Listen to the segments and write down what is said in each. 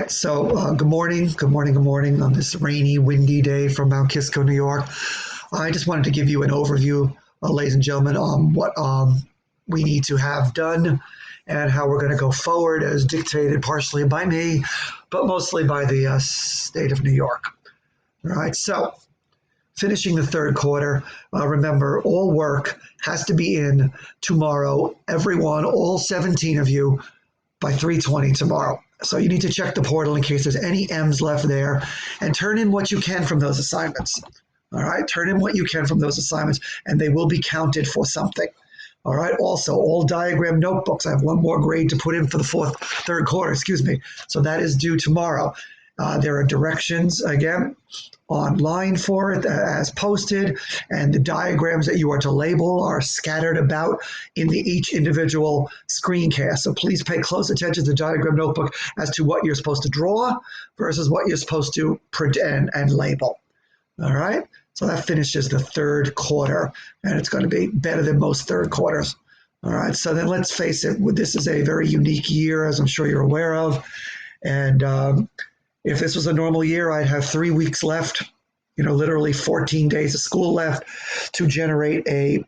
right, so good morning, good morning, good morning on this rainy, windy day from Mount Kisco, New York. I just wanted to give you an overview, ladies and gentlemen, on what we need to have done and how we're going to go forward as dictated partially by me, but mostly by the state of New York. All right, so finishing the third quarter, remember all work has to be in tomorrow, everyone, all 17 of you, by 3:20 tomorrow. So you need to check the portal in case there's any M's left there and turn in what you can from those assignments. All right, turn in what you can from those assignments and they will be counted for something. All right, also all diagram notebooks. I have one more grade to put in for the third quarter, excuse me. So that is due tomorrow. There are directions again online for it as posted, and the diagrams that you are to label are scattered about in each individual screencast. So please pay close attention to the diagram notebook as to what you're supposed to draw versus what you're supposed to print and label. All right, so that finishes the third quarter, and it's going to be better than most third quarters. All right, so then let's face it, this is a very unique year, as I'm sure you're aware of, and if this was a normal year, I'd have 3 weeks left, literally 14 days of school left to generate a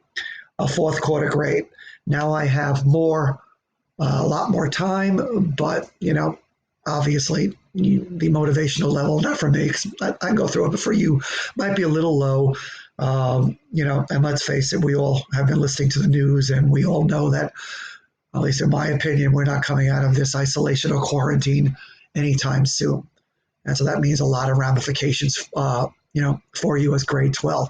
fourth quarter grade. Now I have a lot more time, but, obviously the motivational level, not for me, because I go through it, but for you, might be a little low. And let's face it, we all have been listening to the news and we all know that, at least in my opinion, we're not coming out of this isolation or quarantine anytime soon. And so that means a lot of ramifications, for you as grade 12.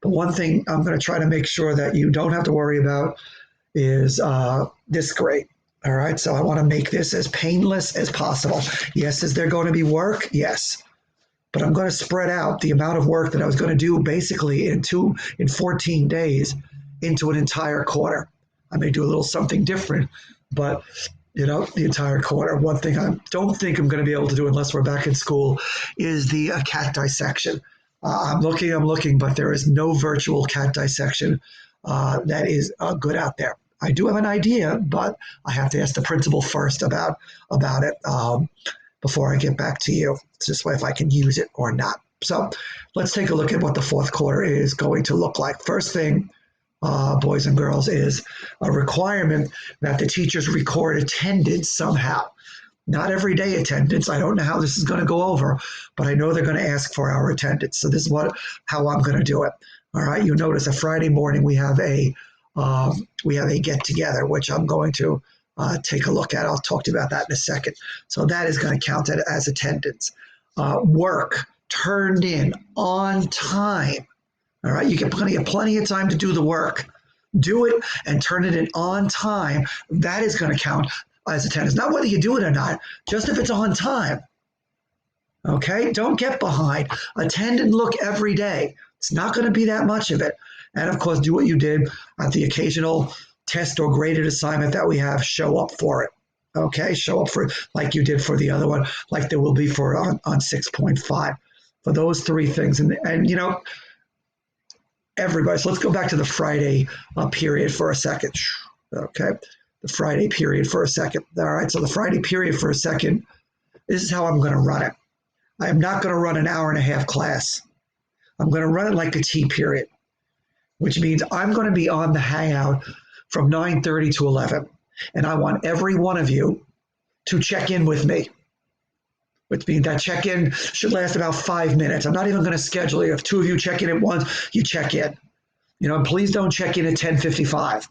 But one thing I'm going to try to make sure that you don't have to worry about is this grade. All right. So I want to make this as painless as possible. Yes, is there going to be work? Yes. But I'm going to spread out the amount of work that I was going to do basically in 14 days into an entire quarter. I may do a little something different, but the entire quarter. One thing I don't think I'm going to be able to do unless we're back in school is the cat dissection. I'm looking, but there is no virtual cat dissection that is good out there. I do have an idea, but I have to ask the principal first about it before I get back to you. It's this way if I can use it or not. So let's take a look at what the fourth quarter is going to look like. First thing, boys and girls, is a requirement that the teachers record attendance somehow. Not everyday attendance. I don't know how this is going to go over, but I know they're going to ask for our attendance. So this is how I'm going to do it. All right. You'll notice a Friday morning we have a get together, which I'm going to take a look at. I'll talk to you about that in a second. So that is going to count as attendance. Work turned in on time. All right, you get plenty of time to do the work. Do it and turn it in on time. That is going to count as attendance. Not whether you do it or not, just if it's on time. Okay, don't get behind. Attend and look every day. It's not going to be that much of it. And of course, do what you did at the occasional test or graded assignment that we have. Show up for it. Okay, show up for it like you did for the other one, like there will be for on 6.5. For those three things. And everybody. So let's go back to the Friday period for a second. Okay, the Friday period for a second. All right, so the Friday period for a second, this is how I'm going to run it. I am not going to run an hour and a half class. I'm going to run it like a T period, which means I'm going to be on the Hangout from 9:30 to 11. And I want every one of you to check in with me, which means that check-in should last about 5 minutes. I'm not even going to schedule it. If two of you check in at once, you check in. Please don't check in at 10:55.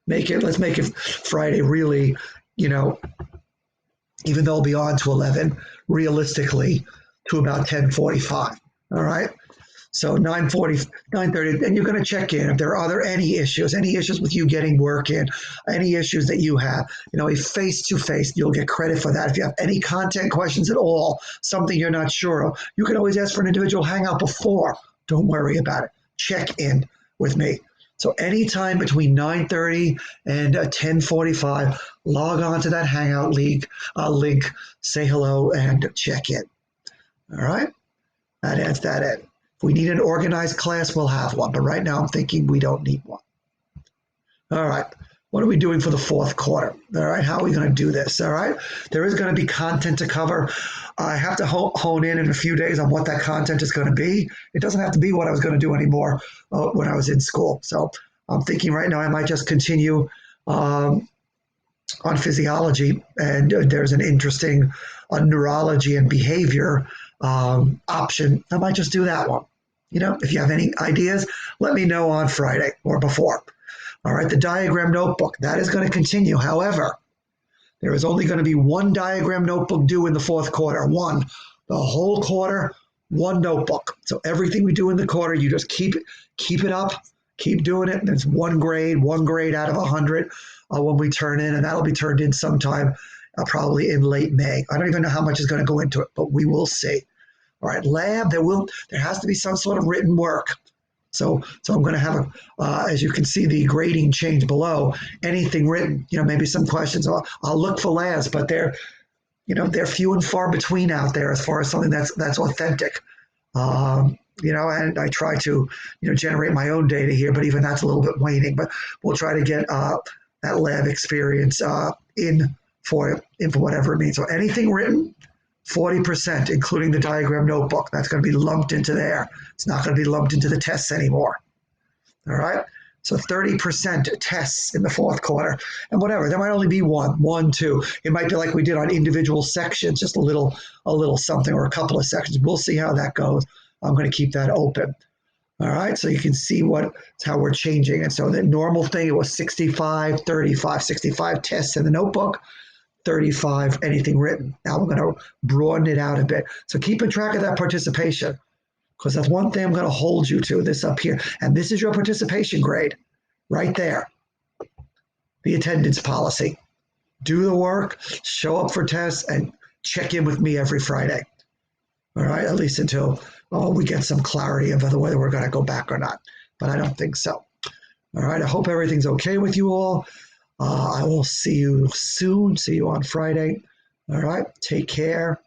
Let's make it Friday really, even though I'll be on to 11, realistically to about 10:45. All right. So 9:40, 9:30, and you're going to check in. If there are any issues with you getting work in, any issues that you have, a face-to-face, you'll get credit for that. If you have any content questions at all, something you're not sure of, you can always ask for an individual hangout before. Don't worry about it. Check in with me. So anytime between 9:30 and 10:45, log on to that Hangout link, say hello, and check in. All right? That adds that in. If we need an organized class, we'll have one. But right now I'm thinking we don't need one. All right. what are we doing for the fourth quarter? All right, how are we going to do this? All right, there is going to be content to cover. I have to hone in a few days on what that content is going to be. It doesn't have to be what I was going to do anymore when I was in school. So I'm thinking right now I might just continue on physiology, and there's an interesting neurology and behavior option. I might just do that one. If you have any ideas, let me know on Friday or before. All right, the diagram notebook, that is going to continue. However, there is only going to be one diagram notebook due in the fourth quarter. One, the whole quarter, one notebook. So everything we do in the quarter, you just keep it up, keep doing it. And it's one grade out of 100 when we turn in, and that'll be turned in sometime probably in late May. I don't even know how much is going to go into it, but we will see. All right, lab, there has to be some sort of written work. So I'm going to have, as you can see, the grading change below. Anything written, maybe some questions. I'll look for labs, but they're few and far between out there as far as something that's authentic. And I try to, generate my own data here, but even that's a little bit waning. But we'll try to get that lab experience in for whatever it means. So anything written, 40%, including the diagram notebook. That's going to be lumped into there. It's not going to be lumped into the tests anymore. All right? So 30% tests in the fourth quarter. And whatever, there might only be one, two. It might be like we did on individual sections, just a little something, or a couple of sections. We'll see how that goes. I'm going to keep that open. All right, so you can see how we're changing. And so the normal thing, it was 65, 35, 65 tests in the notebook, 35 anything written. Now we're going to broaden it out a bit. So keeping track of that participation, because that's one thing I'm going to hold you to, this up here. And this is your participation grade right there. The attendance policy. Do the work, show up for tests, and check in with me every Friday. All right, at least until we get some clarity of whether we're going to go back or not. But I don't think so. All right, I hope everything's okay with you all. I will see you soon. See you on Friday. All right, take care.